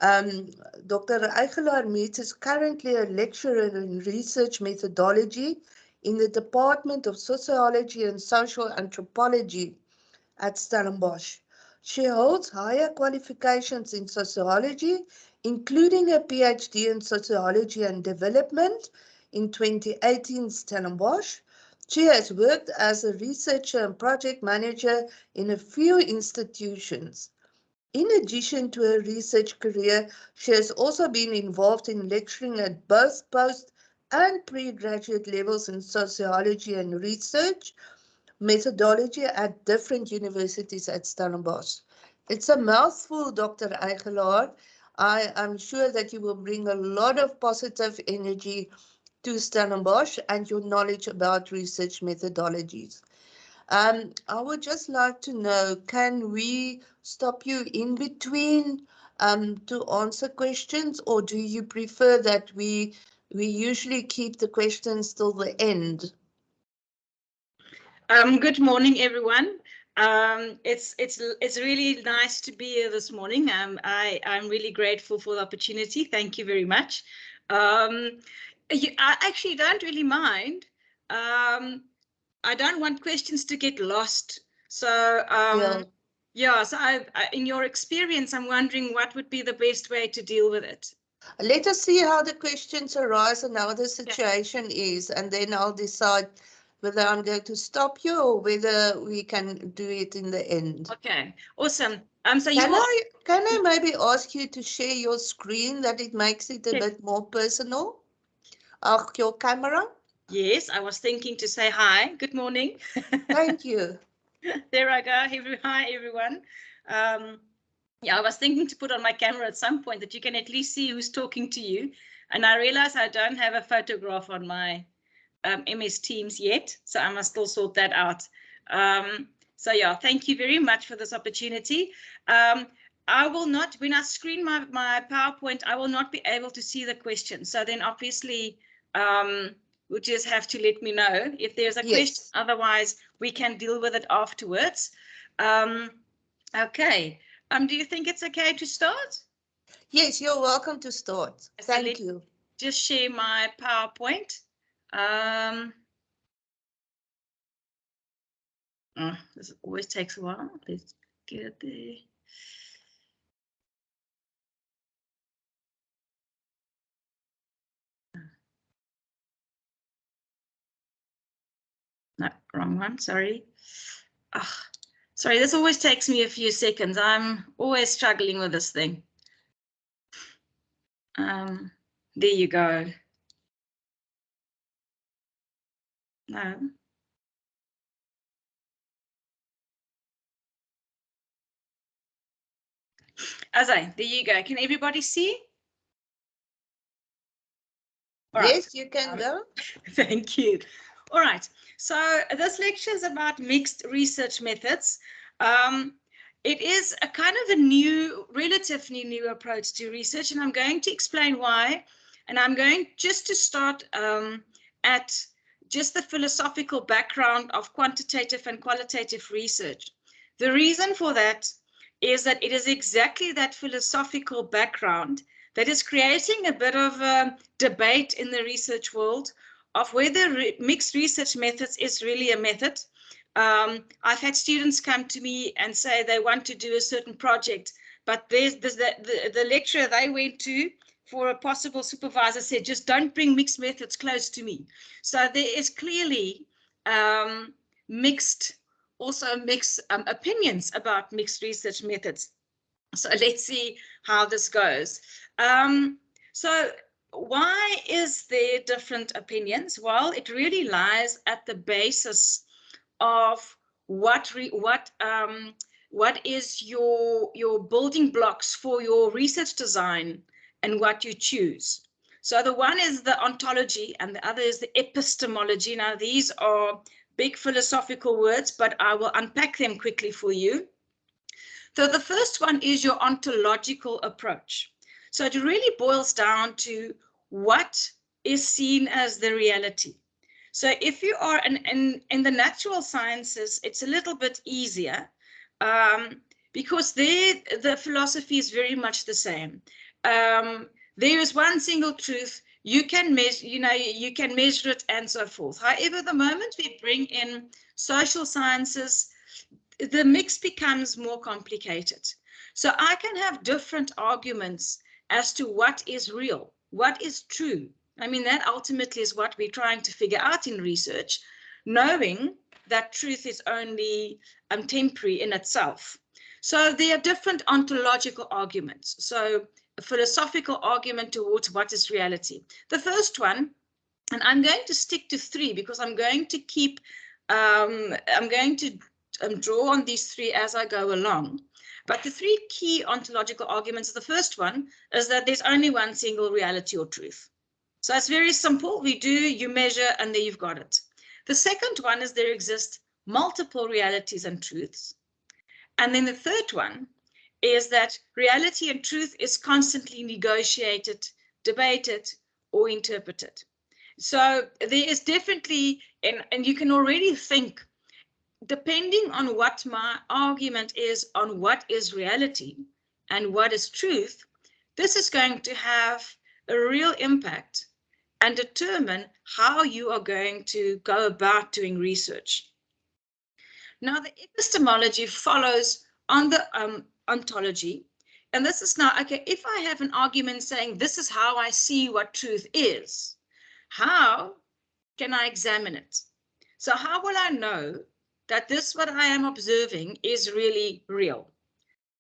Dr. Eichelaar-Meets is currently a lecturer in research methodology in the Department of Sociology and Social Anthropology at Stellenbosch. She holds higher qualifications in sociology, including a PhD in sociology and development in 2018 Stellenbosch. She has worked as a researcher and project manager in a few institutions. In addition to her research career, she has also been involved in lecturing at both post and pre-graduate levels in sociology and research methodology at different universities at Stellenbosch. It's a mouthful, Dr. Eichelaar. I am sure that you will bring a lot of positive energy to Stellenbosch and your knowledge about research methodologies. I would just like to know, can we stop you in between to answer questions, or do you prefer that we usually keep the questions till the end? Good morning, everyone. It's really nice to be here this morning. I'm really grateful for the opportunity. Thank you very much. I actually don't really mind. I don't want questions to get lost. So yeah. So in your experience, I'm wondering what would be the best way to deal with it. Let us see how the questions arise and how the situation is, and then I'll decide whether I'm going to stop you or whether we can do it in the end. Okay, awesome. So can I maybe ask you to share your screen, that it makes it a bit more personal? Your camera? Yes, I was thinking to say hi. Good morning. Thank you. There I go. Hi, everyone. Yeah, I was thinking to put on my camera at some point that you can at least see who's talking to you. And I realize I don't have a photograph on my MS Teams yet, so I must still sort that out. So yeah, thank you very much for this opportunity. I will not, when I screen my PowerPoint, I will not be able to see the question. So then obviously, we'll just have to let me know if there's a question. Otherwise, we can deal with it afterwards. Okay. Do you think it's okay to start? Yes, you're welcome to start. Thank you. Just share my PowerPoint. This always takes a while. Let's get it there. No, wrong one, sorry. Sorry, this always takes me a few seconds. I'm always struggling with this thing. There you go. No. There you go. Can everybody see? Yes, you can go. Thank you. All right. So this lecture is about mixed research methods. It is a kind of a relatively new approach to research, and I'm going to explain why. And I'm going just to start at just the philosophical background of quantitative and qualitative research. The reason for that is that it is exactly that philosophical background that is creating a bit of a debate in the research world of whether mixed research methods is really a method. I've had students come to me and say they want to do a certain project, but the lecturer they went to for a possible supervisor said, just don't bring mixed methods close to me. So there is clearly mixed opinions about mixed research methods. So let's see how this goes. So why is there different opinions? Well, it really lies at the basis of what is your building blocks for your research design and what you choose. So the one is the ontology and the other is the epistemology. Now, these are big philosophical words, but I will unpack them quickly for you. So the first one is your ontological approach. So it really boils down to what is seen as the reality. So if you are in the natural sciences, it's a little bit easier. because there the philosophy is very much the same. There is one single truth. You can measure, you can measure it and so forth. However, the moment we bring in social sciences, the mix becomes more complicated. So I can have different arguments as to what is real, what is true. I mean, that ultimately is what we're trying to figure out in research, knowing that truth is only temporary in itself. So there are different ontological arguments. So a philosophical argument towards what is reality. The first one, and I'm going to stick to three because I'm going to keep, I'm going to draw on these three as I go along. But the three key ontological arguments, the first one is that there's only one single reality or truth. So it's very simple. You measure, and there you've got it. The second one is there exist multiple realities and truths. And then the third one is that reality and truth is constantly negotiated, debated, or interpreted. So there is definitely, and you can already think, depending on what my argument is on what is reality and what is truth, this is going to have a real impact and determine how you are going to go about doing research. Now, the epistemology follows on the ontology. And this is now, okay, if I have an argument saying this is how I see what truth is, how can I examine it? So how will I know that this, what I am observing, is really real?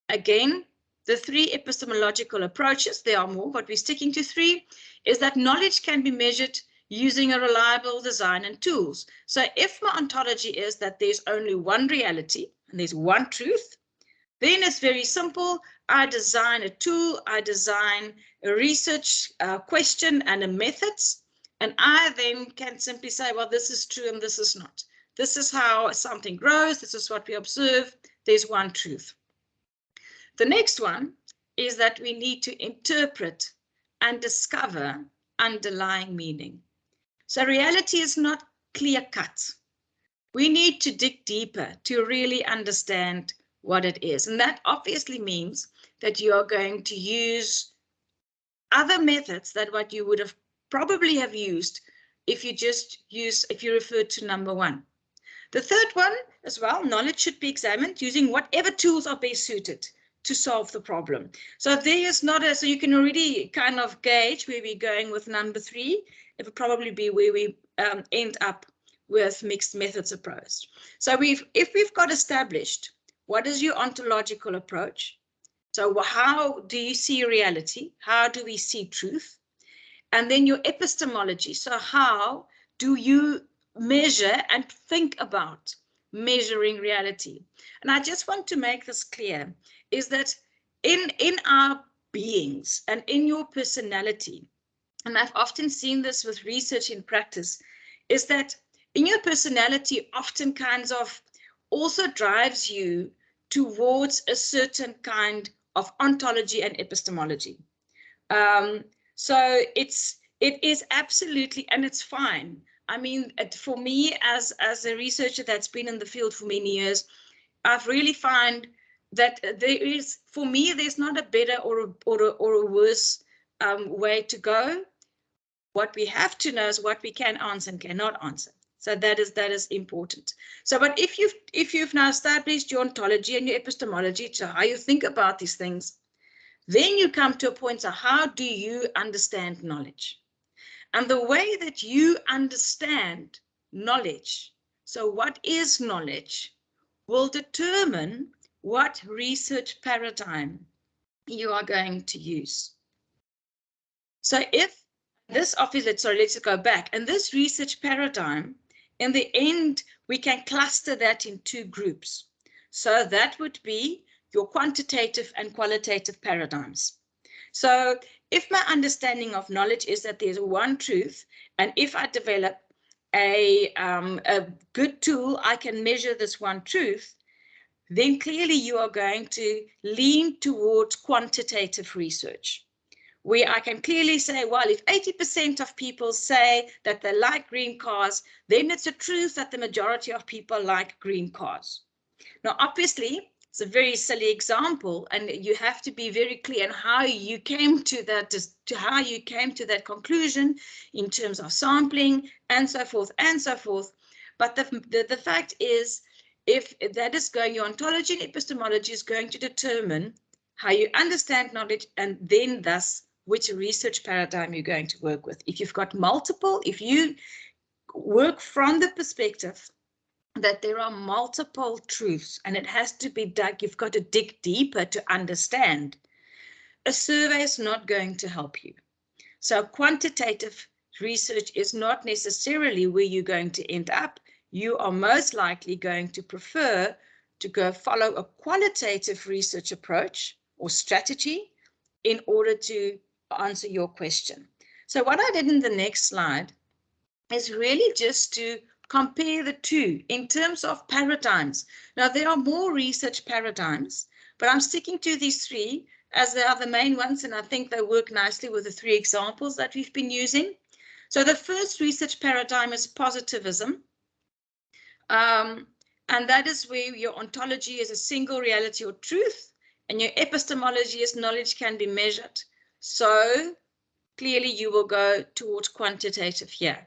Again, the three epistemological approaches, there are more, but we're sticking to three, is that knowledge can be measured using a reliable design and tools. So if my ontology is that there's only one reality and there's one truth, then it's very simple. I design a tool, I design a research question and a methods, and I then can simply say, well, this is true and this is not. This is how something grows. This is what we observe. There's one truth. The next one is that we need to interpret and discover underlying meaning. So reality is not clear-cut. We need to dig deeper to really understand what it is. And that obviously means that you are going to use other methods than what you would have probably have used if you referred to number one. The third one as well, knowledge should be examined using whatever tools are best suited to solve the problem. So there is not so you can already kind of gauge where we're going with number three. It will probably be where we end up with mixed methods approach. So if we've got established what is your ontological approach, so how do you see reality? How do we see truth? And then your epistemology. So how do you measure and think about measuring reality? And I just want to make this clear, is that in our beings and in your personality, and I've often seen this with research in practice, is that in your personality often kinds of also drives you towards a certain kind of ontology and epistemology. So it is absolutely, and it's fine. I mean, for me, as a researcher that's been in the field for many years, I've really found that there is, for me, there's not a better or a worse way to go. What we have to know is what we can answer and cannot answer. So that is important. So, but if you've now established your ontology and your epistemology, so how you think about these things, then you come to a point of how do you understand knowledge? And the way that you understand knowledge, so what is knowledge, will determine what research paradigm you are going to use. So if this obviously, let's go back, and this research paradigm, in the end, we can cluster that in two groups. So that would be your quantitative and qualitative paradigms. So if my understanding of knowledge is that there's one truth, and if I develop a good tool, I can measure this one truth, then clearly you are going to lean towards quantitative research, where I can clearly say, well, if 80% of people say that they like green cars, then it's a truth that the majority of people like green cars. Now, obviously, It's a very silly example, and you have to be very clear on how you came to that conclusion in terms of sampling and so forth and so forth. But the fact is, if that is going, your ontology and epistemology is going to determine how you understand knowledge, and then thus which research paradigm you're going to work with. If you've got multiple, if you work from the perspective that there are multiple truths and it has to be dug, you've got to dig deeper to understand, a survey is not going to help you. So quantitative research is not necessarily where you're going to end up. You are most likely going to prefer to go follow a qualitative research approach or strategy in order to answer your question. So what I did in the next slide is really just to compare the two in terms of paradigms. Now, there are more research paradigms, but I'm sticking to these three as they are the main ones, and I think they work nicely with the three examples that we've been using. So the first research paradigm is positivism. And that is where your ontology is a single reality or truth, and your epistemology is knowledge can be measured. So clearly you will go towards quantitative here.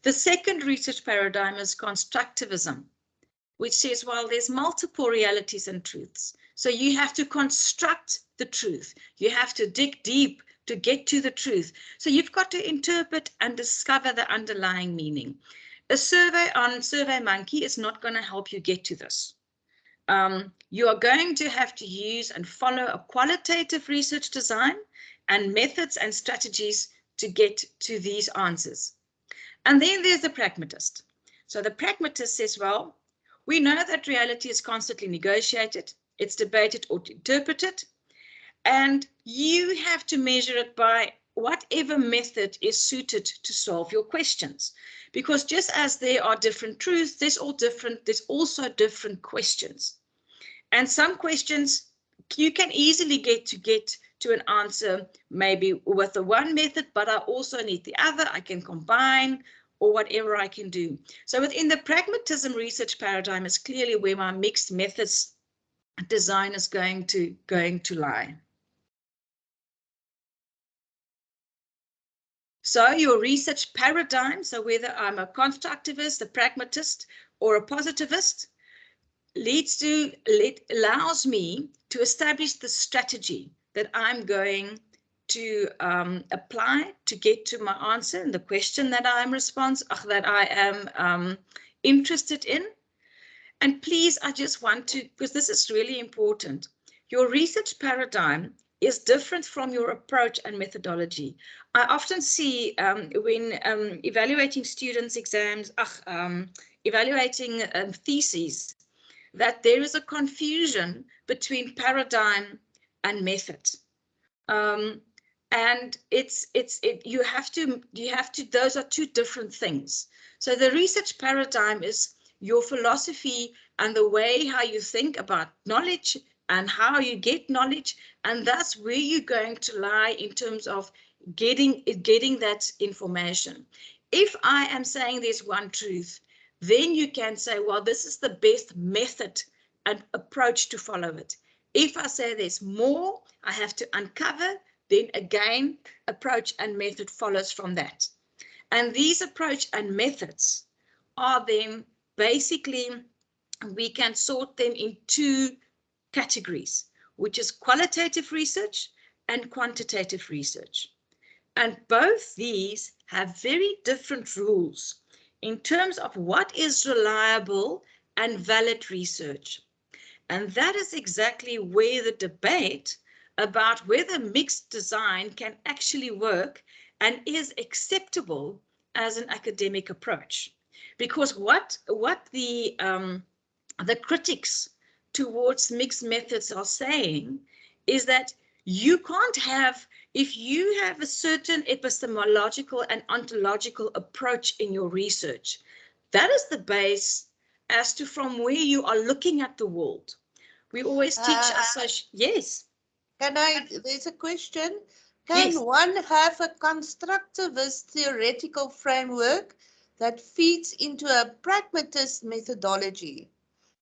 The second research paradigm is constructivism, which says, well, there's multiple realities and truths. So you have to construct the truth. You have to dig deep to get to the truth. So you've got to interpret and discover the underlying meaning. A survey on SurveyMonkey is not going to help you get to this. You are going to have to use and follow a qualitative research design and methods and strategies to get to these answers. And then there's the pragmatist. So the pragmatist says, well, we know that reality is constantly negotiated, it's debated or interpreted, and you have to measure it by whatever method is suited to solve your questions. Because just as there are different truths, there's also different questions. And some questions you can easily get to an answer maybe with the one method, but I also need the other. I can combine or whatever I can do. So within the pragmatism research paradigm is clearly where my mixed methods design is going to lie. So your research paradigm, so whether I'm a constructivist, a pragmatist, or a positivist, allows me to establish the strategy that I'm going to apply to get to my answer and the question that I am interested in. And please, I just want to, because this is really important, your research paradigm is different from your approach and methodology. I often see when evaluating students' exams, evaluating theses, that there is a confusion between paradigm and method. And you have to, those are two different things. So the research paradigm is your philosophy and the way how you think about knowledge and how you get knowledge, and that's where you're going to lie in terms of getting that information. If I am saying there's one truth, then you can say, well, this is the best method and approach to follow it. If I say there's more, I have to uncover, then again, approach and method follows from that. And these approach and methods are then basically, we can sort them in two categories, which is qualitative research and quantitative research. And both these have very different rules in terms of what is reliable and valid research. And that is exactly where the debate about whether mixed design can actually work and is acceptable as an academic approach. Because what the critics towards mixed methods are saying is that you can't have, if you have a certain epistemological and ontological approach in your research, that is the base as to from where you are looking at the world. We always teach yes. There's a question. Can Yes. one have a constructivist theoretical framework that feeds into a pragmatist methodology?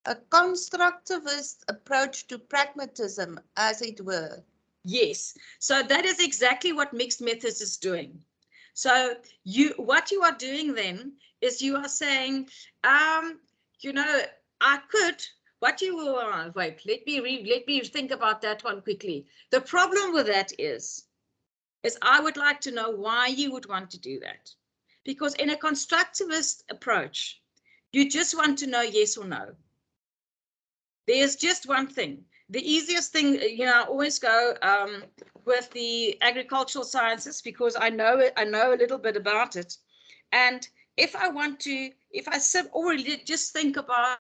A constructivist approach to pragmatism, as it were. Yes. So that is exactly what mixed methods is doing. So what you are doing then is you are saying, you know, I could. What you will wait. Let me think about that one quickly. The problem with that is I would like to know why you would want to do that. Because in a constructivist approach, you just want to know yes or no. There's just one thing. The easiest thing, you know, I always go with the agricultural sciences because I know a little bit about it. And if I sit or just think about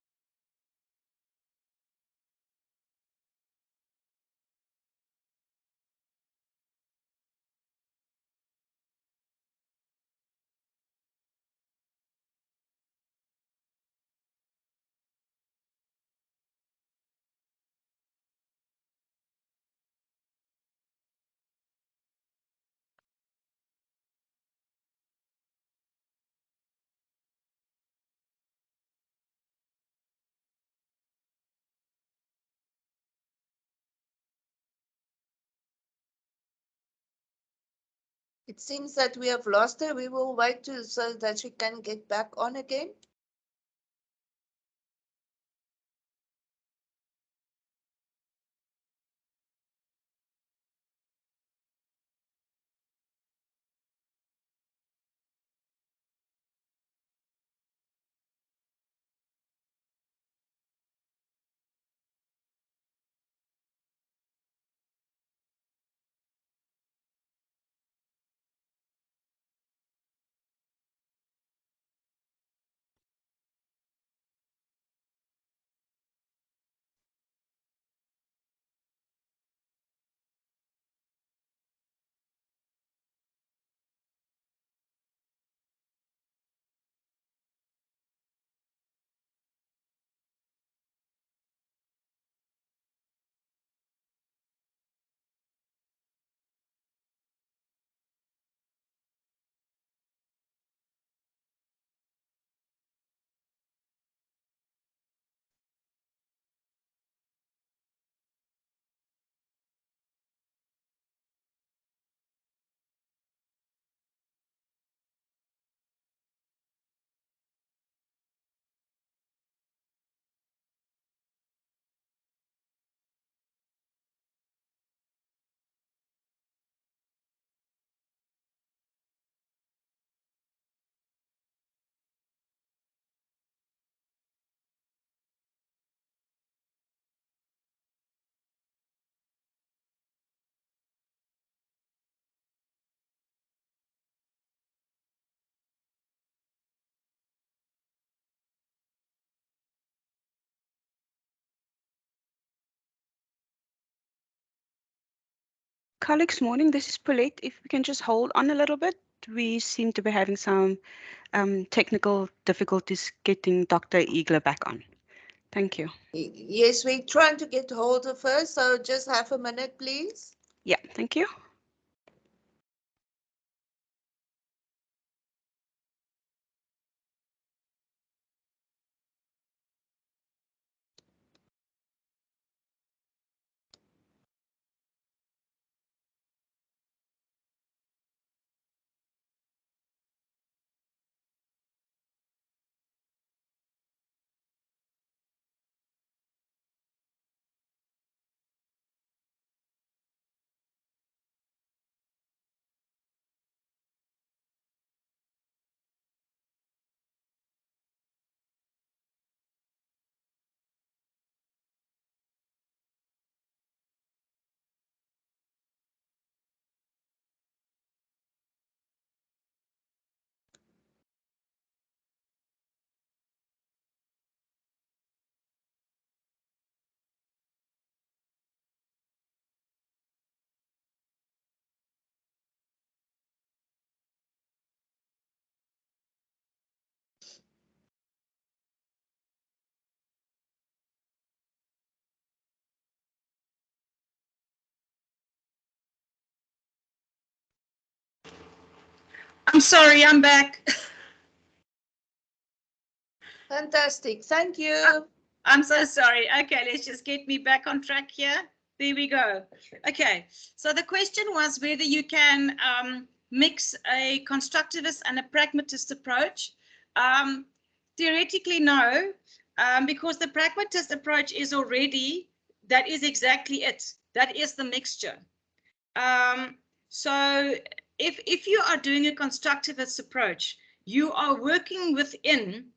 It seems that we have lost her. We will wait so that she can get back on again. Colleagues, morning. This is Paulette. If we can just hold on a little bit. We seem to be having some technical difficulties getting Dr. Igler back on. Thank you. Yes, we're trying to get hold of her, so just have a minute, please. Yeah, thank you. I'm sorry, I'm back. Fantastic. Thank you. I'm so sorry. Okay, let's just get me back on track here. There we go. Okay, so the question was whether you can mix a constructivist and a pragmatist approach. Theoretically, no, because the pragmatist approach is already, that is exactly it. That is the mixture. So if you are doing a constructivist approach, you are working within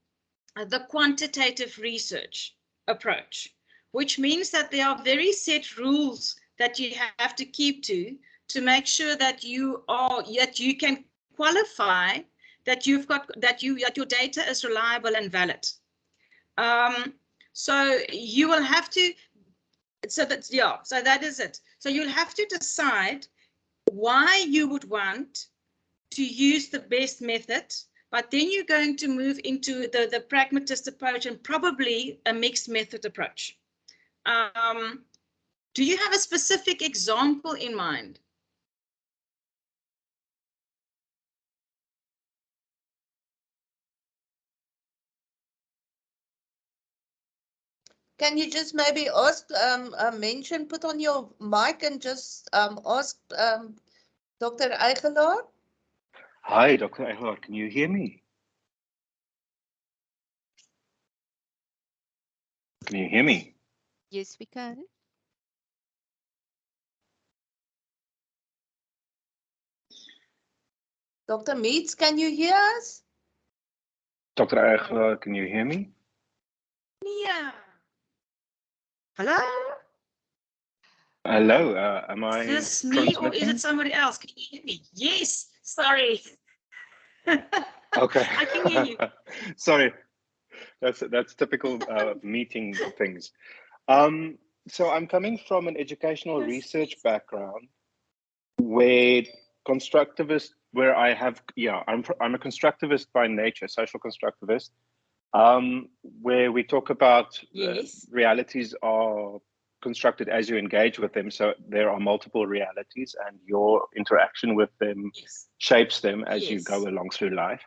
the quantitative research approach, which means that there are very set rules that you have to keep to make sure that you can qualify that you've got that your data is reliable and valid. So you will have to, so that is it. So you'll have to decide why you would want to use the best method, but then you're going to move into the pragmatist approach and probably a mixed method approach. Do you have a specific example in mind? Can you just maybe ask, mention, put on your mic and just ask Dr. Eigelaar? Hi, Dr. Eigelaar, can you hear me? Can you hear me? Yes, we can. Dr. Meets, can you hear us? Dr. Eigelaar, can you hear me? Yeah. Hello? Hello, am I Is this me or is transmitting? it somebody else? Can you hear me? Yes, sorry. Okay. I can hear you. Sorry, that's typical meeting things. So I'm coming from an educational Yes, research yes. background where where I have, I'm a constructivist by nature, social constructivist, where we talk about Yes. realities are constructed as you engage with them. So there are multiple realities and your interaction with them Yes. shapes them as you Yes. go along through life.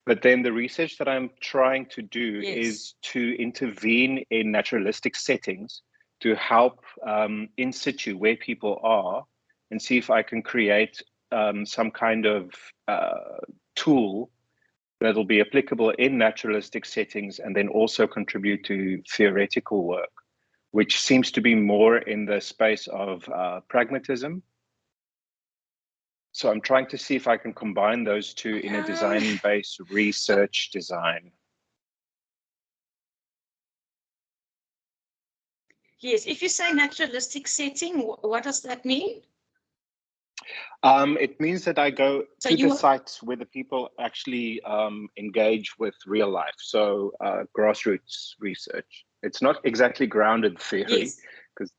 But then the research that I'm trying to do Yes. is to intervene in naturalistic settings to help in situ where people are and see if I can create some kind of tool that'll be applicable in naturalistic settings and then also contribute to theoretical work, which seems to be more in the space of pragmatism. So I'm trying to see if I can combine those two in a design-based research design. Yes, if you say naturalistic setting, what does that mean? It means that I go So to you the sites where the people actually engage with real life. So grassroots research. It's not exactly grounded theory, Yes. because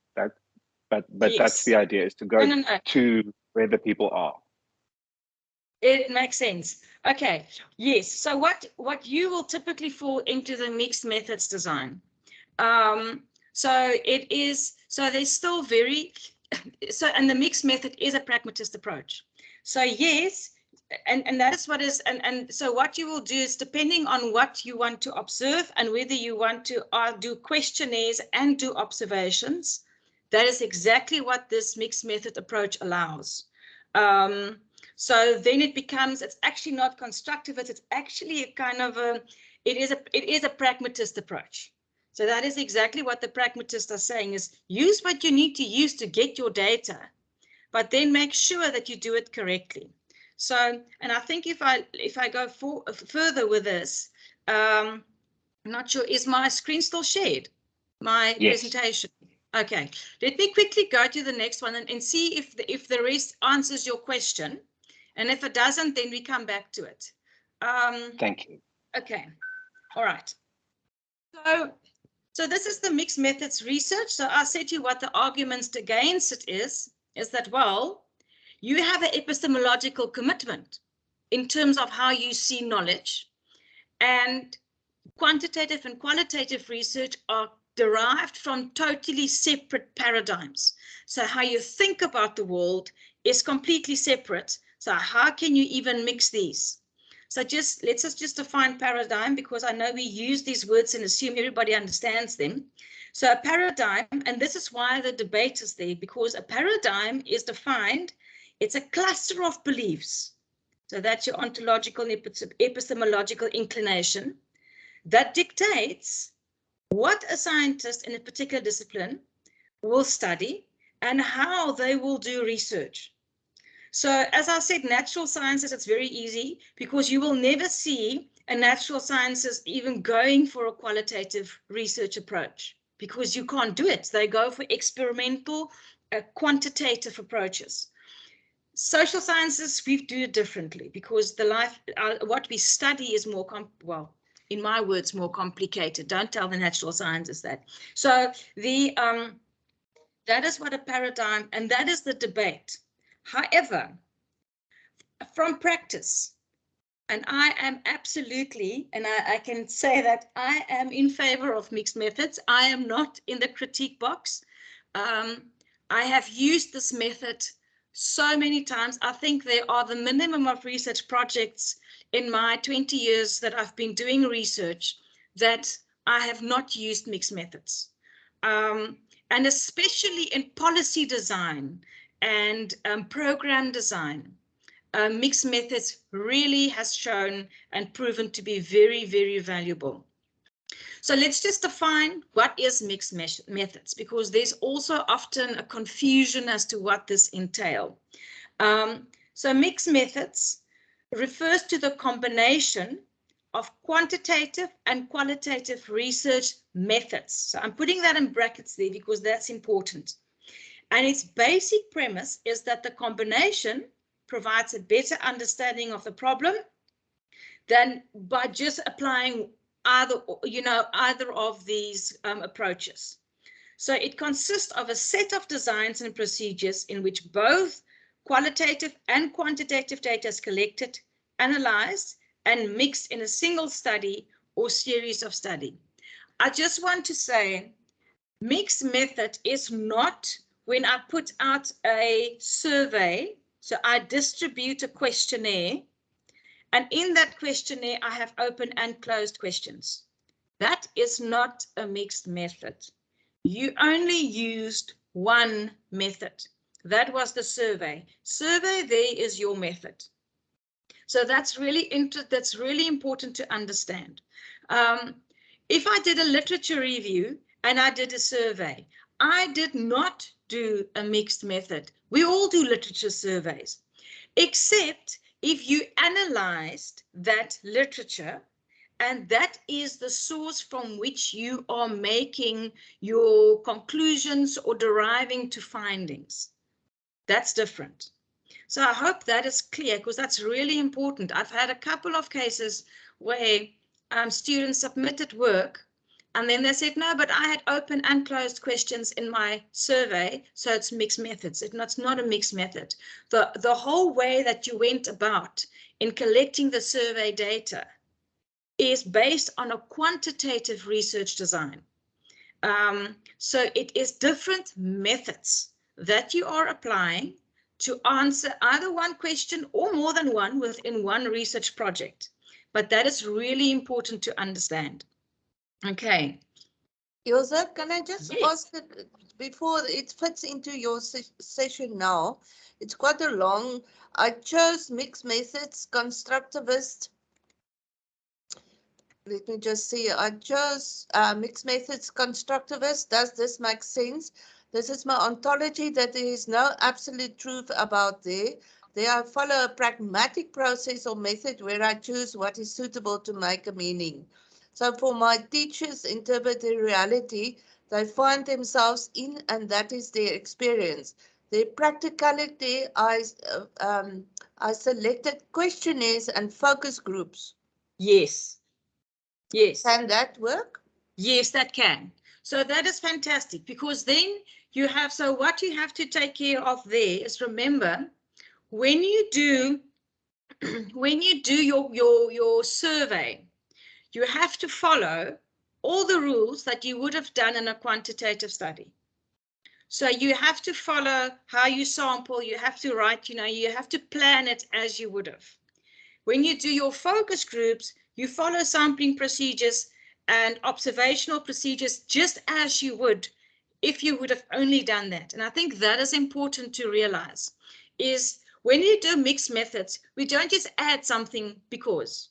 but Yes. that's the idea, is to go No. to where the people are. It makes sense. Okay. Yes. So what you will typically fall into the mixed methods design. So it is, so there's still very, so, and the mixed method is a pragmatist approach. So yes, and that is what is, and so what you will do is, depending on what you want to observe and whether you want to do questionnaires and do observations, that is exactly what this mixed method approach allows. So then it becomes, it's actually not constructivist, it's actually a kind of a, it is a pragmatist approach. So that is exactly what the pragmatists are saying, is use what you need to use to get your data, but then make sure that you do it correctly. So, and I think if I go further with this, I'm not sure, is my screen still shared? My Yes. presentation. Okay, let me quickly go to the next one and see if the rest answers your question. And if it doesn't, then we come back to it. Thank you. Okay, all right. So this is the mixed methods research. So I said to you what the arguments against it is that, well, you have an epistemological commitment in terms of how you see knowledge, and quantitative and qualitative research are derived from totally separate paradigms. So how you think about the world is completely separate. So how can you even mix these? So let's just define paradigm, because I know we use these words and assume everybody understands them. So a paradigm, and this is why the debate is there, because a paradigm is defined, it's a cluster of beliefs. So that's your ontological and epistemological inclination that dictates what a scientist in a particular discipline will study and how they will do research. So as I said, natural sciences, it's very easy because you will never see a natural sciences even going for a qualitative research approach because you can't do it. They go for experimental, quantitative approaches. Social sciences, we do it differently because what we study is more, well, in my words, more complicated. Don't tell the natural sciences that. So that is what a paradigm, and that is the debate. However, from practice, and I am absolutely, and I can say that I am in favor of mixed methods. I am not in the critique box. I have used this method so many times. I think there are the minimum of research projects in my 20 years that I've been doing research that I have not used mixed methods. And especially in policy design and program design, mixed methods really has shown and proven to be very, very valuable. So let's just define what is mixed methods, because there's also often a confusion as to what this entails. So mixed methods refers to the combination of quantitative and qualitative research methods. So I'm putting that in brackets there because that's important. And its basic premise is that the combination provides a better understanding of the problem than by just applying either of these approaches. So it consists of a set of designs and procedures in which both qualitative and quantitative data is collected, analyzed, and mixed in a single study or series of study. I just want to say, mixed method is not when I put out a survey. So I distribute a questionnaire, and in that questionnaire, I have open and closed questions. That is not a mixed method. You only used one method. That was the survey. Survey there is your method. So that's really important to understand. If I did a literature review and I did a survey, I did not do a mixed method. We all do literature surveys, except if you analyzed that literature and that is the source from which you are making your conclusions or deriving to findings. That's different. So I hope that is clear because that's really important. I've had a couple of cases where students submitted work and then they said, no, but I had open and closed questions in my survey, so it's mixed methods. It's not a mixed method. The whole way that you went about in collecting the survey data is based on a quantitative research design. So it is different methods that you are applying to answer either one question or more than one within one research project. But that is really important to understand. Okay. Ilse, can I just Yes. ask it before it fits into your session now? It's quite a long. I chose mixed methods, constructivist. Let me just see. I chose mixed methods, constructivist. Does this make sense? This is my ontology that there is no absolute truth about there. There I follow a pragmatic process or method where I choose what is suitable to make a meaning. So for my teachers interpret the reality they find themselves in, and that is their experience. Their practicality, I selected questionnaires and focus groups. Yes. Yes. Can that work? Yes, that can. So that is fantastic because then you have, so what you have to take care of there is, remember, when you do your survey, you have to follow all the rules that you would have done in a quantitative study. So you have to follow how you sample, you have to write, you have to plan it as you would have. When you do your focus groups, you follow sampling procedures and observational procedures just as you would if you would have only done that. And I think that is important to realize, is when you do mixed methods, we don't just add something because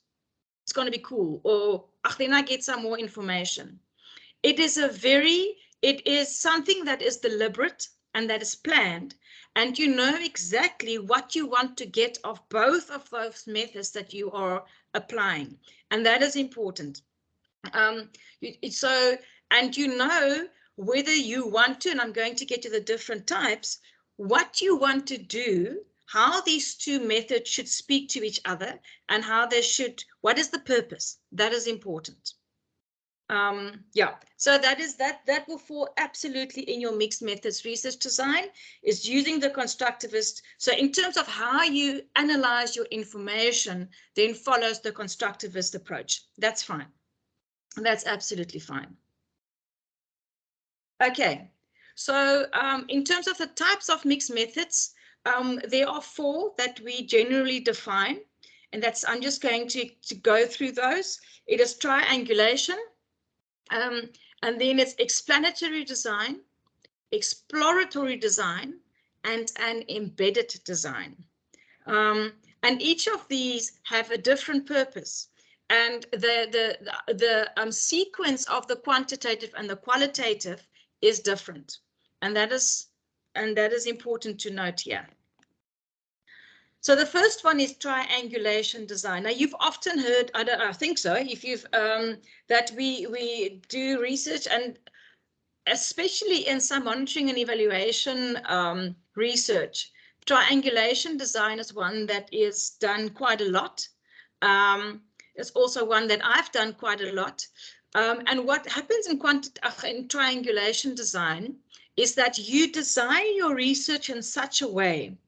it's going to be cool, or then I get some more information. It is something that is deliberate and that is planned, and you know exactly what you want to get of both of those methods that you are applying, and that is important. And you know whether you want to, and I'm going to get to the different types, what you want to do, how these two methods should speak to each other, and how they should, what is the purpose? That is important. Yeah, so that will fall absolutely in your mixed methods research design, is using the constructivist. So in terms of how you analyze your information, then follows the constructivist approach. That's fine. That's absolutely fine. Okay, so in terms of the types of mixed methods, there are 4 that we generally define, and that's, I'm just going to go through those. It is triangulation, and then it's explanatory design, exploratory design, and an embedded design. And each of these have a different purpose. And the sequence of the quantitative and the qualitative is different. And that is important to note here. So the first one is triangulation design. Now you've often heard, I think so, if you've that we do research, and especially in some monitoring and evaluation research, triangulation design is one that is done quite a lot. It's also one that I've done quite a lot. And what happens in triangulation design is that you design your research in such a way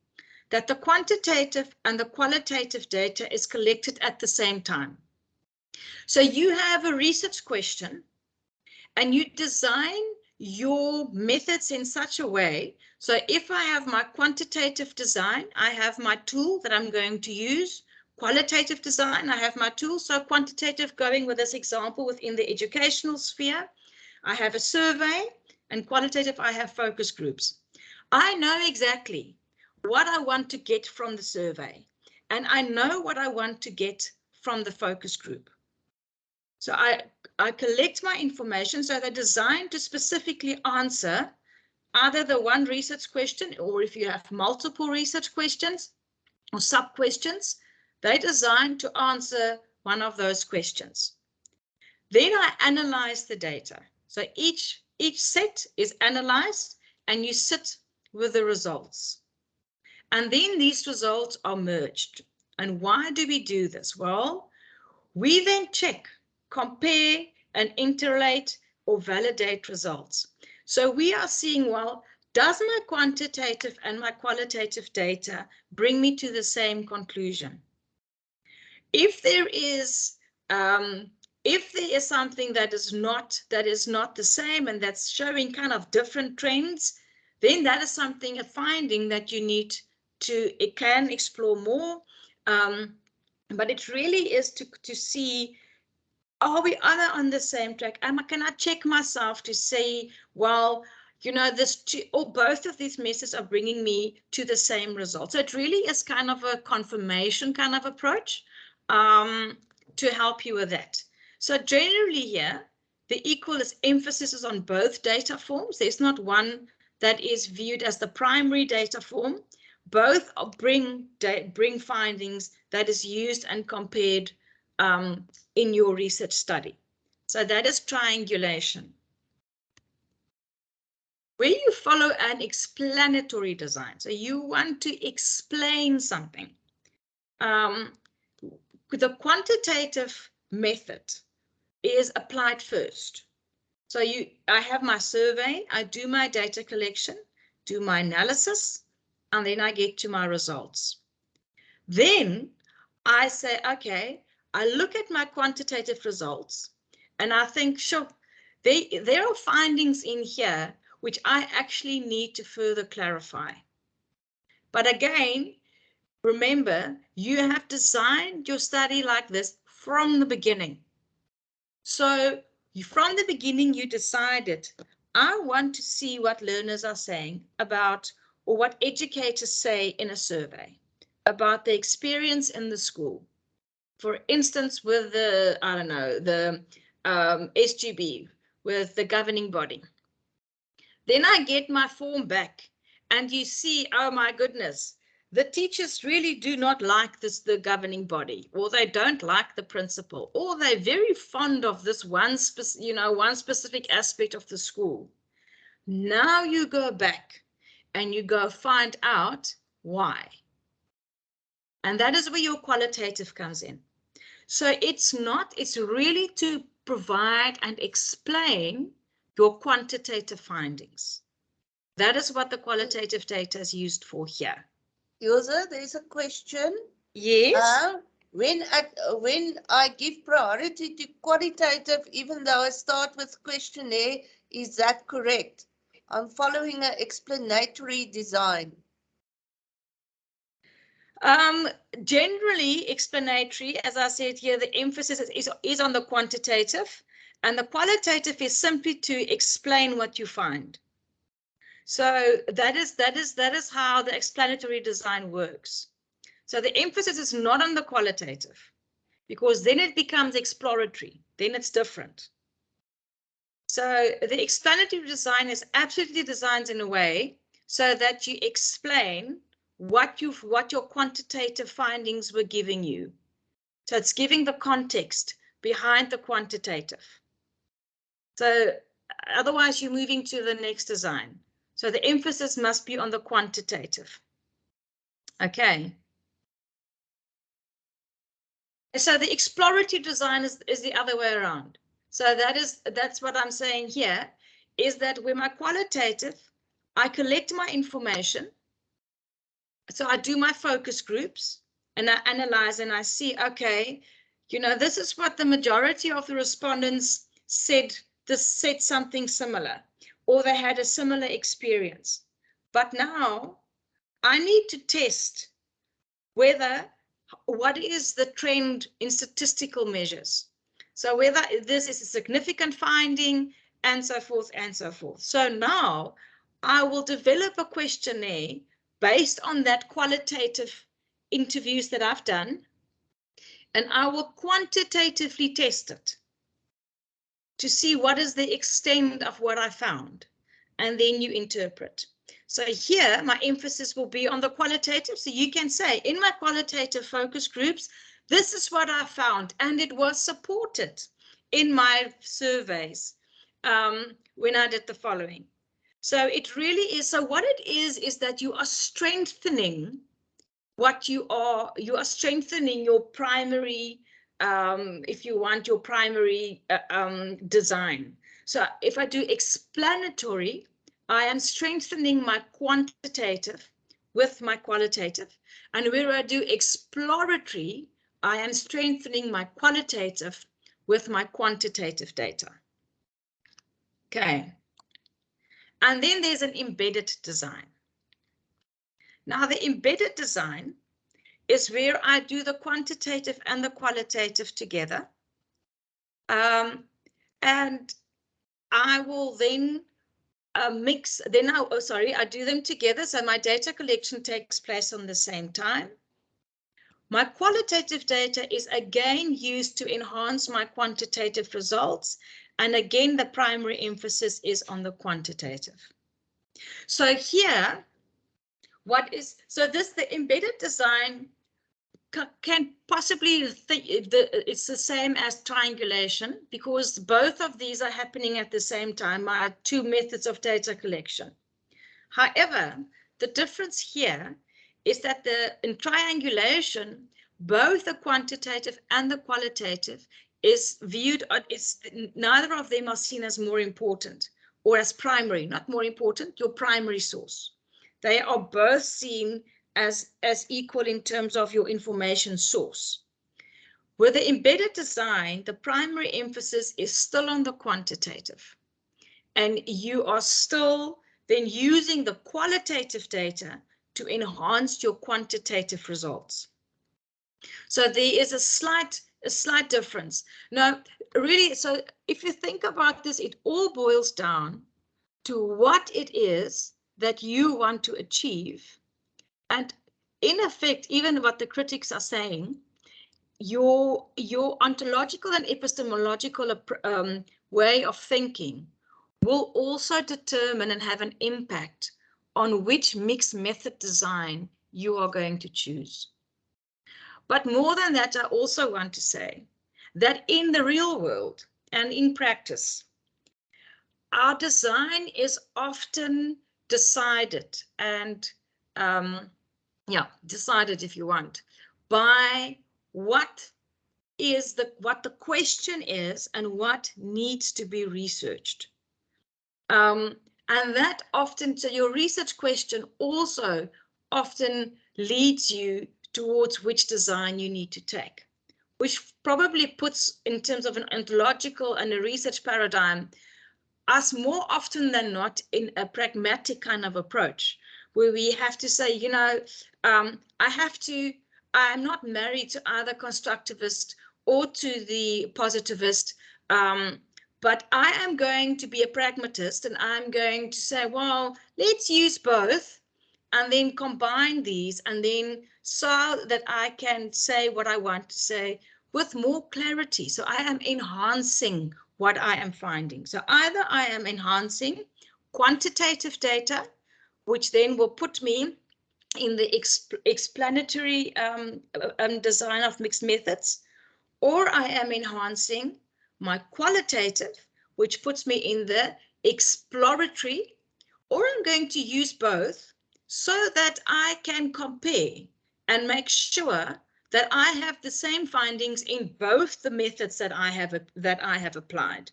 that the quantitative and the qualitative data is collected at the same time. So you have a research question and you design your methods in such a way. So if I have my quantitative design, I have my tool that I'm going to use. Qualitative design, I have my tool. So quantitative, going with this example within the educational sphere, I have a survey, and qualitative, I have focus groups. I know exactly what I want to get from the survey, and I know what I want to get from the focus group. So I collect my information, so they're designed to specifically answer either the one research question, or if you have multiple research questions or sub-questions, they're designed to answer one of those questions. Then I analyze the data. So each set is analyzed, and you sit with the results. And then these results are merged. And why do we do this? Well, we then check, compare, and interrelate or validate results. So we are seeing, well, does my quantitative and my qualitative data bring me to the same conclusion? If there is something that is not the same, and that's showing kind of different trends, then that is something, a finding that you need to, it can explore more. But it really is to see, are we on the same track? Can I check myself to say, well, you know, both of these methods are bringing me to the same result. So it really is kind of a confirmation kind of approach to help you with that. So generally here, the equal is emphasis is on both data forms. There's not one that is viewed as the primary data form. Both bring findings that is used and compared in your research study. So that is triangulation. Where you follow an explanatory design. So you want to explain something. The quantitative method is applied first. So I have my survey, I do my data collection, do my analysis, and then I get to my results. Then I say, okay, I look at my quantitative results and I think, sure, there are findings in here which I actually need to further clarify. But again, Remember, you have designed your study like this from the beginning. So from the beginning, you decided, I want to see what learners are saying about, or what educators say in a survey about the experience in the school. For instance, with the, I don't know, the SGB, with the governing body. Then I get my form back and you see, oh my goodness, the teachers really do not like the governing body, or they don't like the principal, or they're very fond of this one specific aspect of the school. Now you go back and you go find out why. And that is where your qualitative comes in. So it's really to provide and explain your quantitative findings. That is what the qualitative data is used for here. Ilse, there's a question. Yes. When I give priority to qualitative, even though I start with questionnaire, is that correct? I'm following an explanatory design. Generally, explanatory, as I said here, the emphasis is on the quantitative, and the qualitative is simply to explain what you find. So that is how the explanatory design works. So the emphasis is not on the qualitative, because then it becomes exploratory. Then it's different. So the explanatory design is absolutely designed in a way so that you explain what your quantitative findings were giving you. So it's giving the context behind the quantitative. So otherwise you're moving to the next design. So the emphasis must be on the quantitative. Okay. So the exploratory design is the other way around. So that's what I'm saying here, is that with my qualitative, I collect my information. So I do my focus groups and I analyze and I see, okay, this is what the majority of the respondents said, said something similar, or they had a similar experience. But now I need to test what is the trend in statistical measures. So whether this is a significant finding and so forth and so forth. So now I will develop a questionnaire based on that qualitative interviews that I've done, and I will quantitatively test it to see what is the extent of what I found, and then you interpret. So here, my emphasis will be on the qualitative. So you can say, in my qualitative focus groups, this is what I found, and it was supported in my surveys when I did the following. So it really is, so what it is that you are strengthening what you are strengthening your primary, if you want, your primary design. So if I do explanatory, I am strengthening my quantitative with my qualitative. And where I do exploratory, I am strengthening my qualitative with my quantitative data. Okay. And then there's an embedded design. Now, the embedded design is where I do the quantitative and the qualitative together. And I will then mix, I do them together. So my data collection takes place on the same time. My qualitative data is again used to enhance my quantitative results. And again, the primary emphasis is on the quantitative. So here, the embedded design can possibly think it's the same as triangulation, because both of these are happening at the same time, my two methods of data collection. However, the difference here is that in triangulation, both the quantitative and the qualitative is viewed, neither of them are seen as more important or as primary, not more important, your primary source. They are both seen as equal in terms of your information source. With the embedded design, the primary emphasis is still on the quantitative, and you are still then using the qualitative data to enhance your quantitative results. So there is a slight difference. Now, really, so if you think about this, it all boils down to what it is that you want to achieve. And in effect, even what the critics are saying, your ontological and epistemological way of thinking will also determine and have an impact on which mixed method design you are going to choose. But more than that, I also want to say that in the real world and in practice, our design is often decided and decided, if you want, by what the question is and what needs to be researched. And that often, so your research question also often leads you towards which design you need to take, which probably puts, in terms of an ontological and a research paradigm, us more often than not in a pragmatic kind of approach, where we have to say, you know, I'm not married to either constructivist or to the positivist, but I am going to be a pragmatist, and I'm going to say, well, let's use both and then combine these, and then so that I can say what I want to say with more clarity. So I am enhancing what I am finding. So either I am enhancing quantitative data, which then will put me in the explanatory design of mixed methods, or I am enhancing my qualitative, which puts me in the exploratory, or I'm going to use both so that I can compare and make sure that I have the same findings in both the methods that I have applied.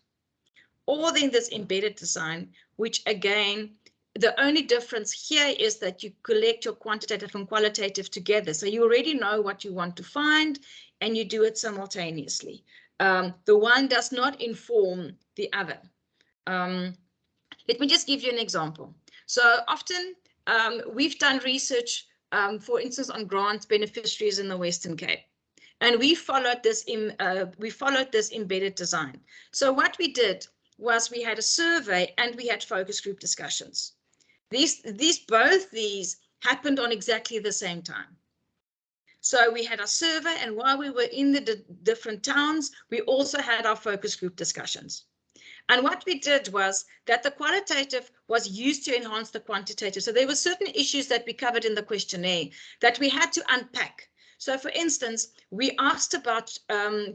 Or then this embedded design, which again, the only difference here is that you collect your quantitative and qualitative together. So you already know what you want to find and you do it simultaneously. The one does not inform the other. Let me just give you an example. So often we've done research, for instance, on grant beneficiaries in the Western Cape. And we followed this embedded design. So what we did was we had a survey and we had focus group discussions. Both these happened on exactly the same time. So we had a survey, and while we were in the different towns, we also had our focus group discussions. And what we did was that the qualitative was used to enhance the quantitative. So there were certain issues that we covered in the questionnaire that we had to unpack. So for instance, we asked about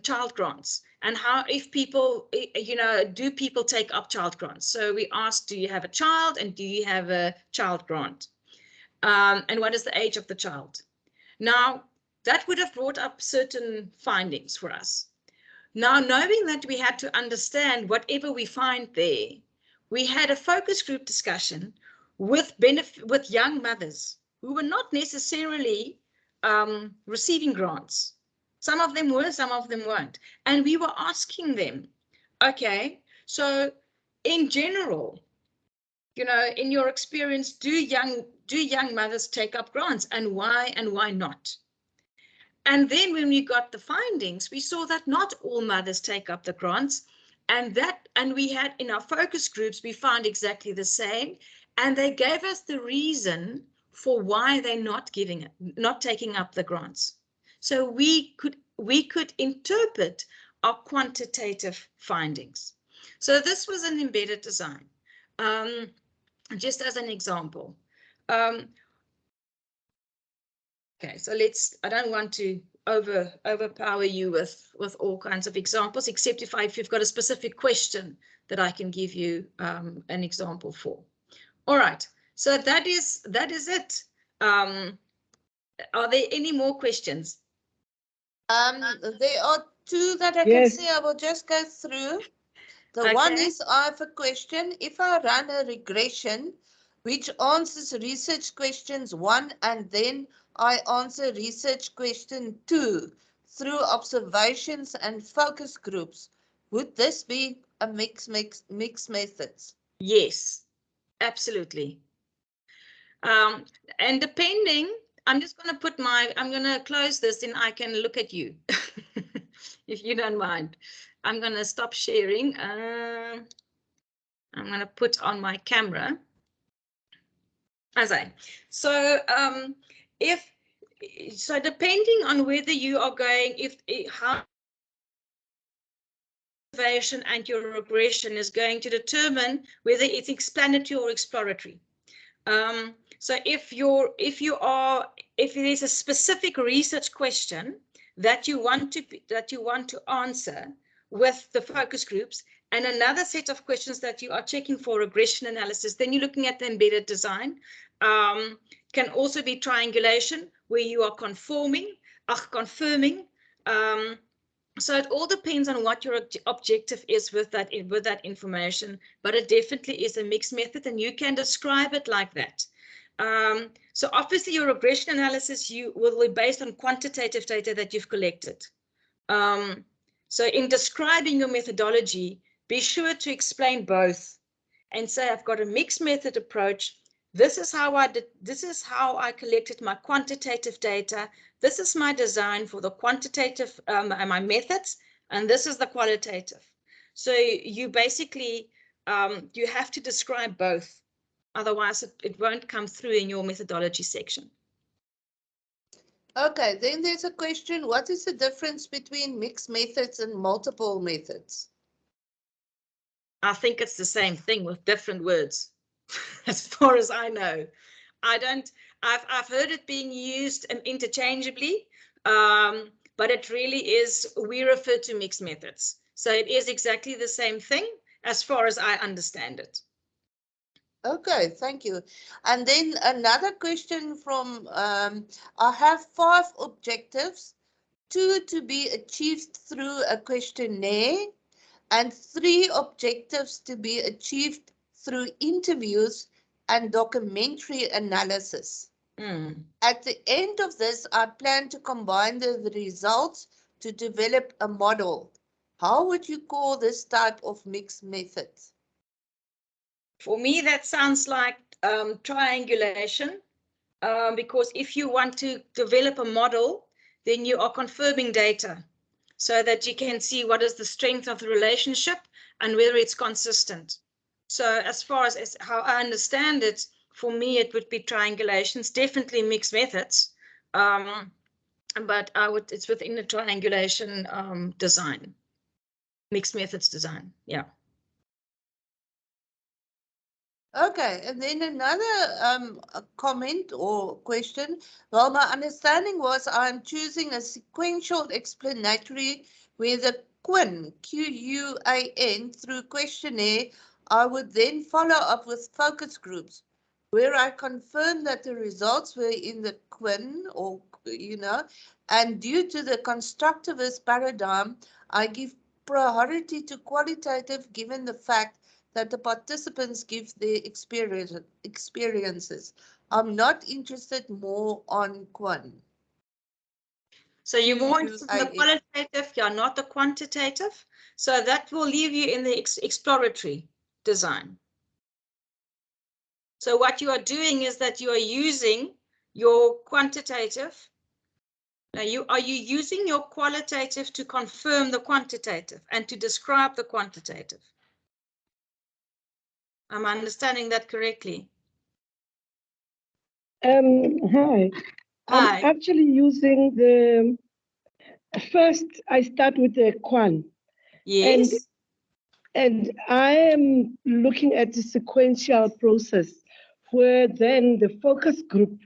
child grants and how, if people, do people take up child grants? So we asked, do you have a child and do you have a child grant? And what is the age of the child? Now, that would have brought up certain findings for us. Now, knowing that we had to understand whatever we find there, we had a focus group discussion with young mothers who were not necessarily receiving grants. Some of them were, some of them weren't. And we were asking them, okay, so in general, in your experience, do young mothers take up grants, and why not? And then when we got the findings, we saw that not all mothers take up the grants, and we had in our focus groups, we found exactly the same, and they gave us the reason for why they're not taking up the grants. So we could interpret our quantitative findings. So this was an embedded design, just as an example. Okay, so I don't want to overpower you with all kinds of examples, except if you've got a specific question that I can give you an example for. All right, so that is it. Are there any more questions? There are two that I can see. I will just go through. The one is, I have a question. If I run a regression which answers research questions 1 and then I answer research question 2 through observations and focus groups, would this be a mixed methods? Yes, absolutely. And depending, I'm just going to put I'm going to close this and I can look at you, if you don't mind. I'm going to stop sharing. I'm going to put on my camera. So depending on whether you are going, how observation and your regression is going to determine whether it's explanatory or exploratory. So if there's a specific research question that you want to answer with the focus groups, and another set of questions that you are checking for regression analysis, then you're looking at the embedded design. Can also be triangulation, where you are confirming. So it all depends on what your objective is with that information, but it definitely is a mixed method, and you can describe it like that. So obviously your regression analysis will be based on quantitative data that you've collected. So in describing your methodology, be sure to explain both and say, I've got a mixed method approach. This is how I collected my quantitative data. This is my design for the quantitative, my methods, and this is the qualitative. So you basically, you have to describe both. Otherwise, it won't come through in your methodology section. Okay, then there's a question. What is the difference between mixed methods and multiple methods? I think it's the same thing with different words, as far as I know. I've heard it being used interchangeably, but it really is, we refer to mixed methods. So it is exactly the same thing as far as I understand it. Okay, thank you. And then another question from, I have 5 objectives, 2 to be achieved through a questionnaire, and 3 objectives to be achieved through interviews and documentary analysis. At the end of this, I plan to combine the results to develop a model. How would you call this type of mixed method? For me, that sounds like triangulation, because if you want to develop a model, then you are confirming data so that you can see what is the strength of the relationship and whether it's consistent. So as far as how I understand it, for me, it would be triangulations, definitely mixed methods, but it's within the triangulation design, mixed methods design, yeah. Okay, and then another comment or question. Well, my understanding was I'm choosing a sequential explanatory where the QUAN, Q-U-A-N, through questionnaire, I would then follow up with focus groups where I confirm that the results were in the QUAN, or, and due to the constructivist paradigm, I give priority to qualitative given the fact that the participants give their experiences. I'm not interested more on QUAN. So you're more interested in the qualitative, you're not the quantitative. So that will leave you in the exploratory design. So what you are doing is that you are using your quantitative. Now, are you using your qualitative to confirm the quantitative and to describe the quantitative? Am I understanding that correctly? Hi. I'm actually using first I start with the QUAN. Yes. And I am looking at the sequential process where then the focus group,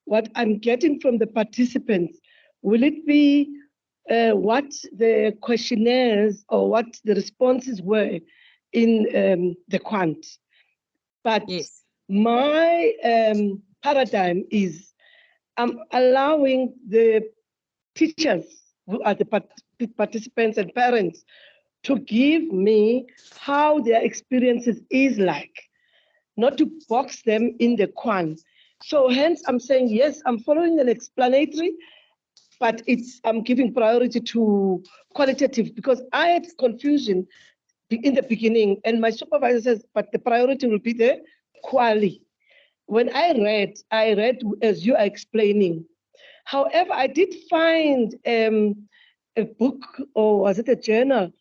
what I'm getting from the participants, will it be what the questionnaires or what the responses were in the quant? But yes. My paradigm is I'm allowing the teachers who are the participants and parents to give me how their experiences is like, not to box them in the QUAN. So hence I'm saying, yes, I'm following an explanatory, but I'm giving priority to qualitative because I had confusion in the beginning and my supervisor says, but the priority will be the quali. when I read as you are explaining. However, I did find a book, or was it a journal?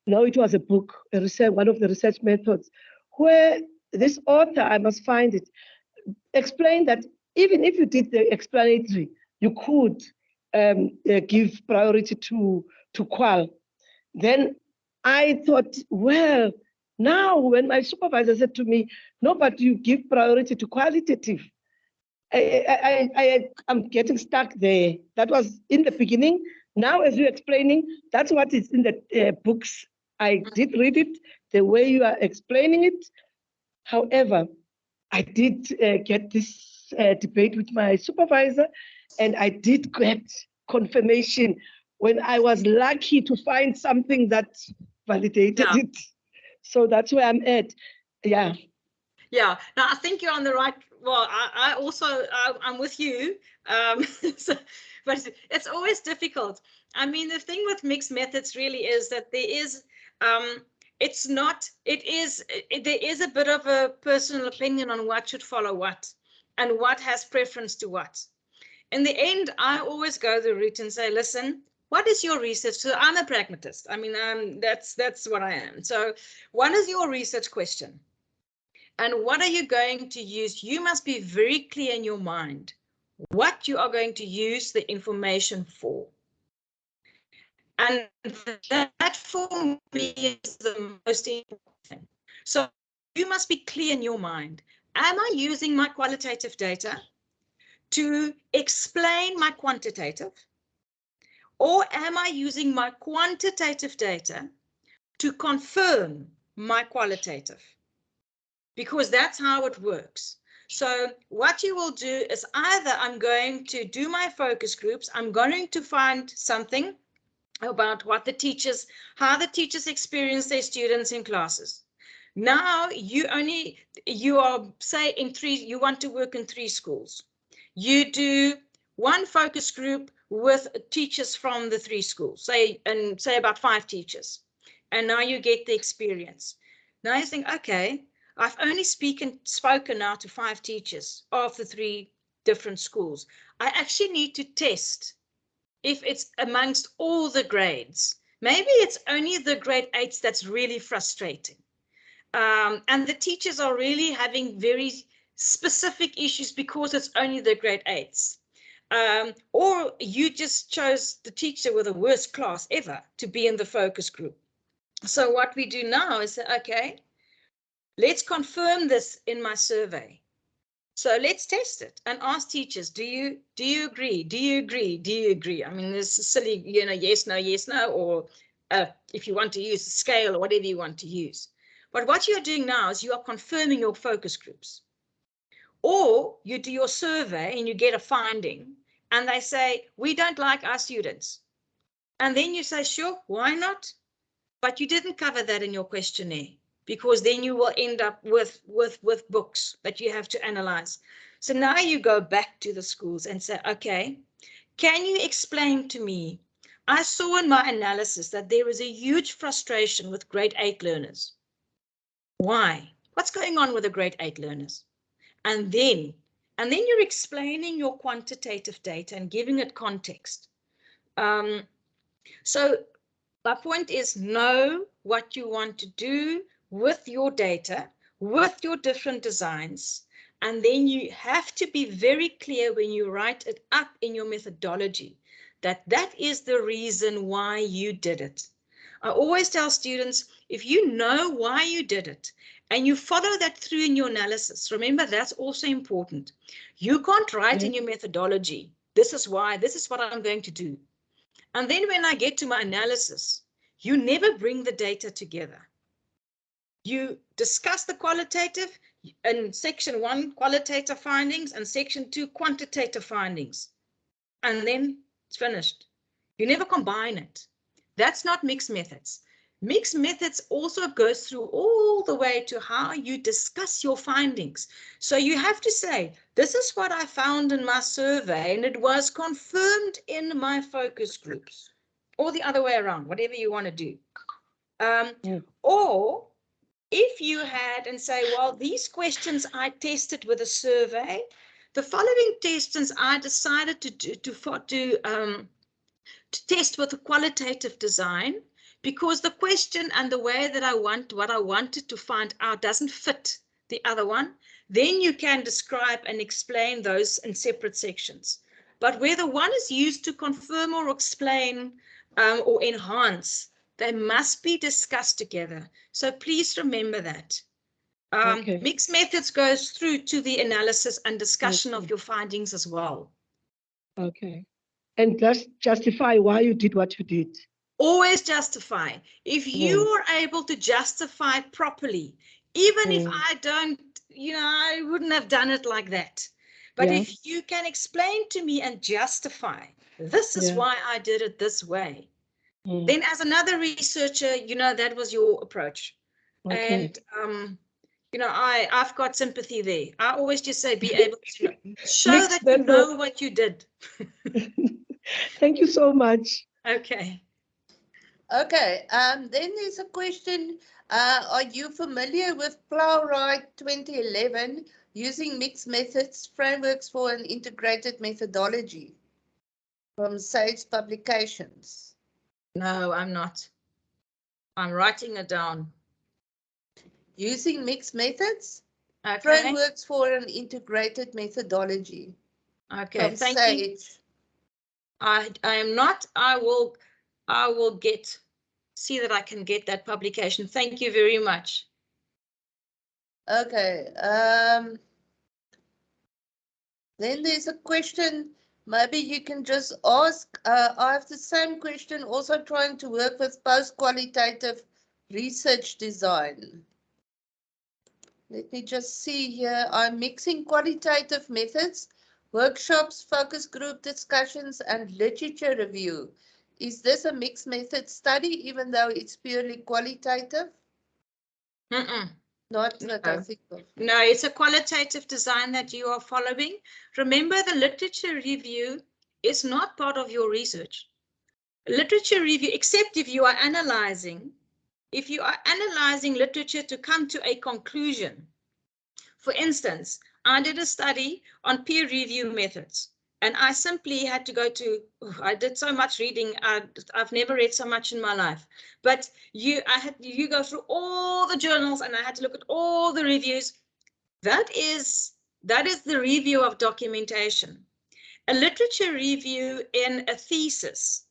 No, it was a book, one of the research methods, where this author, I must find it, explained that even if you did the explanatory, you could give priority to qual. Then I thought, well, now when my supervisor said to me, no, but you give priority to qualitative, I'm getting stuck there. That was in the beginning. Now, as you're explaining, that's what is in the books. I did read it the way you are explaining it. However, I did get this debate with my supervisor, and I did get confirmation when I was lucky to find something that validated it. So that's where I'm at. Yeah. Yeah. Now I think you're on the right. Well, I also I'm with you. So, but it's always difficult. I mean, the thing with mixed methods really is that there is it's not. There is a bit of a personal opinion on what should follow what and what has preference to what. In the end, I always go the route and say, listen, what is your research? So I'm a pragmatist. I mean, that's what I am. So what is your research question? And what are you going to use? You must be very clear in your mind what you are going to use the information for. And that for me is the most important thing. So you must be clear in your mind. Am I using my qualitative data to explain my quantitative? Or am I using my quantitative data to confirm my qualitative? Because that's how it works. So what you will do is either I'm going to do my focus groups, I'm going to find something about what the teachers, how the teachers experience their students in classes. Now you are, say, you want to work in 3 schools. You do one focus group with teachers from the 3 schools, say about 5 teachers. And now you get the experience. Now you think, okay, I've only spoken now to 5 teachers of the 3 different schools. I actually need to test if it's amongst all the grades. Maybe it's only the grade 8s that's really frustrating. And the teachers are really having very specific issues because it's only the grade 8s. Or you just chose the teacher with the worst class ever to be in the focus group. So what we do now is say, okay, let's confirm this in my survey. So let's test it and ask teachers, do you agree? Do you agree? Do you agree? I mean, this is silly, yes, no, or if you want to use a scale or whatever you want to use. But what you're doing now is you are confirming your focus groups. Or you do your survey and you get a finding and they say, we don't like our students. And then you say, sure, why not? But you didn't cover that in your questionnaire, because then you will end up with books that you have to analyze. So now you go back to the schools and say, okay, can you explain to me? I saw in my analysis that there is a huge frustration with grade 8 learners. Why? What's going on with the grade 8 learners? And then you're explaining your quantitative data and giving it context. So my point is, know what you want to do with your data, with your different designs, and then you have to be very clear when you write it up in your methodology that that is the reason why you did it. I always tell students, if you know why you did it and you follow that through in your analysis, remember that's also important. You can't write in your methodology, this is why, this is what I'm going to do. And then when I get to my analysis, you never bring the data together. You discuss the qualitative in section 1, qualitative findings, and section 2, quantitative findings. And then it's finished. You never combine it. That's not mixed methods. Mixed methods also goes through all the way to how you discuss your findings. So you have to say, this is what I found in my survey, and it was confirmed in my focus groups, or the other way around, whatever you want to do. Or if you had and say, well, these questions I tested with a survey, the following questions I decided to test with a qualitative design, because the question and the way that what I wanted to find out doesn't fit the other one, then you can describe and explain those in separate sections. But whether one is used to confirm or explain or enhance, they must be discussed together. So please remember that. Okay. Mixed methods goes through to the analysis and discussion of Okay. your findings as well. Okay. And just justify why you did what you did. Always justify. If you are able to justify properly, even if I don't, I wouldn't have done it like that. But Yeah. if you can explain to me and justify, this is why I did it this way, then as another researcher, that was your approach. Okay. And, I've got sympathy there. I always just say, be able to show Mixed that you method. know what you did. Thank you so much. Okay. Okay, then there's a question. Are you familiar with Plowright 2011, using mixed methods, frameworks for an integrated methodology, from Sage Publications? No, I'm not. I'm writing it down. Using mixed methods, Okay. frameworks for an integrated methodology. Okay, From thank Sage. you. I am not. I will see that I can get that publication. Thank you very much. Okay. Then there's a question. Maybe you can just ask. I have the same question, also trying to work with post-qualitative research design. Let me just see here. I'm mixing qualitative methods, workshops, focus group discussions, and literature review. Is this a mixed method study, even though it's purely qualitative? Not that I think of. No, it's a qualitative design that you are following. Remember, the literature review is not part of your research. Literature review, except if you are analyzing literature to come to a conclusion. For instance, I did a study on peer review methods, and I simply had to go to, I did so much reading, I've never read so much in my life, but you go through all the journals, and I had to look at all the reviews. That is the review of documentation. A literature review in a thesis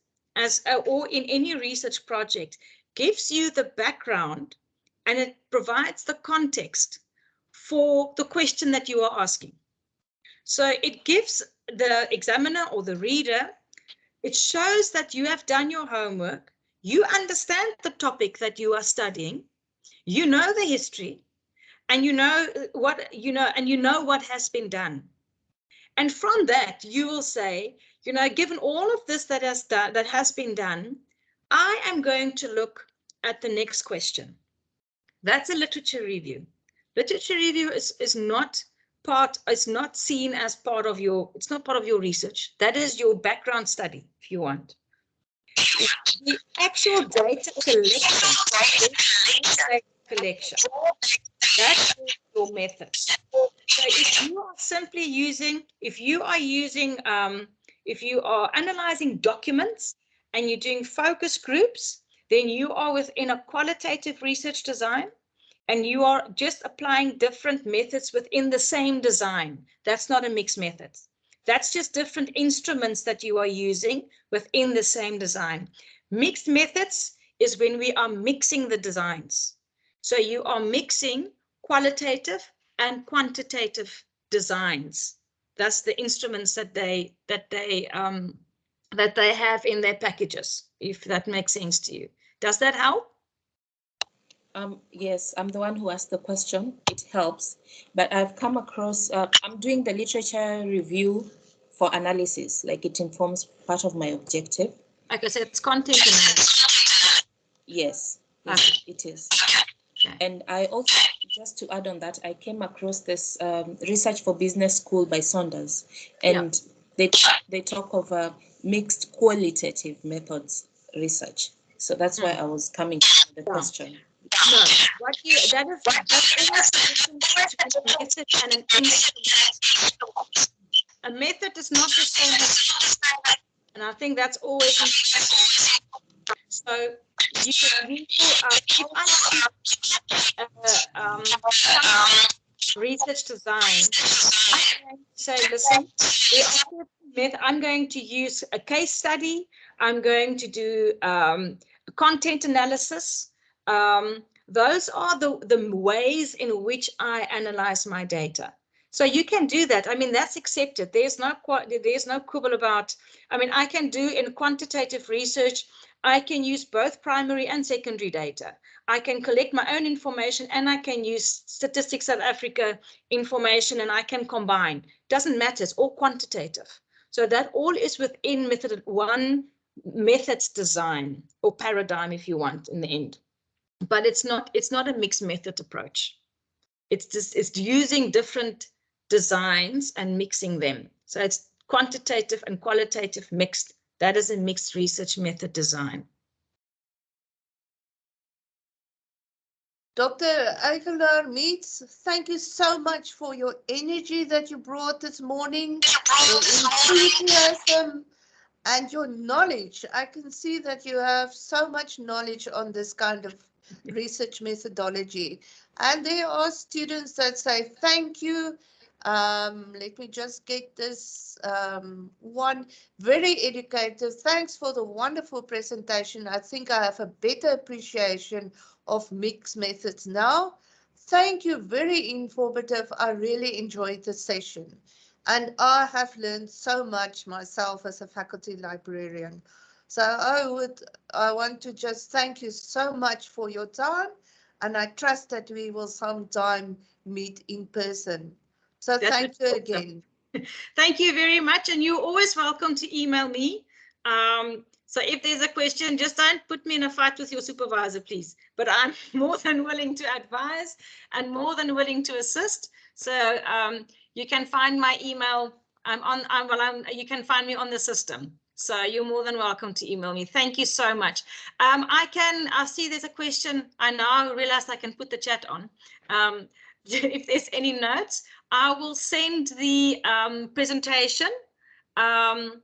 or in any research project gives you the background, and it provides the context for the question that you are asking. So it gives the examiner or the reader, it shows that you have done your homework, you understand the topic that you are studying, you know the history, and you know what has been done. And from that, you will say, given all of this that has been done, I am going to look at the next question. That's a literature review. Literature review is not seen as part of it's not part of your research. That is your background study, if you want. The actual data collection, that's your method. So if you are analyzing documents and you're doing focus groups, then you are within a qualitative research design, and you are just applying different methods within the same design. That's not a mixed method. That's just different instruments that you are using within the same design. Mixed methods is when we are mixing the designs. So you are mixing qualitative and quantitative designs. That's the instruments that they have in their packages, if that makes sense to you. Does that help? Yes, I'm the one who asked the question. It helps, but I've come across, I'm doing the literature review for analysis, like it informs part of my objective. Like I said, it's content analysis. Yes, Okay. it is. Okay. And I also, just to add on that, I came across this Research for Business School by Saunders, and they talk of mixed qualitative methods research. So that's why I was coming to the question. No, that's always the difference between a method and an instrument. A method is not the same as, and I think that's always important. So research design, I'm going to say, listen, I'm going to use a case study. I'm going to do content analysis. Those are the ways in which I analyze my data. So you can do that. I mean, that's accepted. There's no quibble about, I mean, I can do in quantitative research, I can use both primary and secondary data. I can collect my own information and I can use Statistics South Africa information and I can combine. Doesn't matter, it's all quantitative. So that all is within one methods design or paradigm, if you want, in the end. But it's not a mixed method approach. It's using different designs and mixing them. So it's quantitative and qualitative mixed. That is a mixed research method design. Dr. Aguilar-Meets, thank you so much for your energy that you brought this morning, your enthusiasm and your knowledge. I can see that you have so much knowledge on this kind of research methodology. And there are students that say, thank you. Let me just get this one. Very educative. Thanks for the wonderful presentation. I think I have a better appreciation of mixed methods now. Thank you. Very informative. I really enjoyed the session. And I have learned so much myself as a faculty librarian. So I want to just thank you so much for your time. And I trust that we will sometime meet in person. So thank you again. Thank you very much. And you're always welcome to email me. So if there's a question, just don't put me in a fight with your supervisor, please. But I'm more than willing to advise and more than willing to assist. So you can find my email. You can find me on the system. So you're more than welcome to email me. Thank you so much. I see there's a question. I now realize I can put the chat on. If there's any notes, I will send the presentation and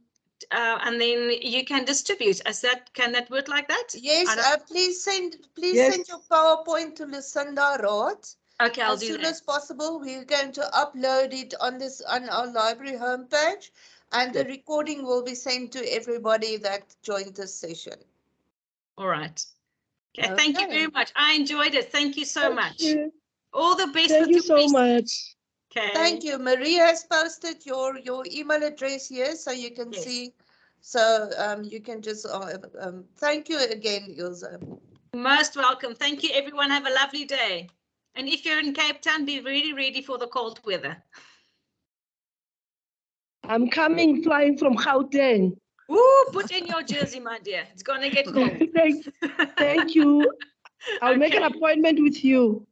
then you can distribute. Can that work like that? Yes, please send your PowerPoint to Lucinda Roth. Okay, I'll do that. As soon as possible. We're going to upload it on our library homepage, and the recording will be sent to everybody that joined this session. All right. Okay, thank you very much. I enjoyed it. Thank you so much. All the best. Thank you so much. Okay. Thank you. Maria has posted your email address here, so you can see. So you can just thank you again, Ilse. Most welcome. Thank you, everyone. Have a lovely day. And if you're in Cape Town, be really ready for the cold weather. I'm flying from Gauteng. Ooh, put in your jersey, my dear. It's going to get cold. Thank you. I'll make an appointment with you.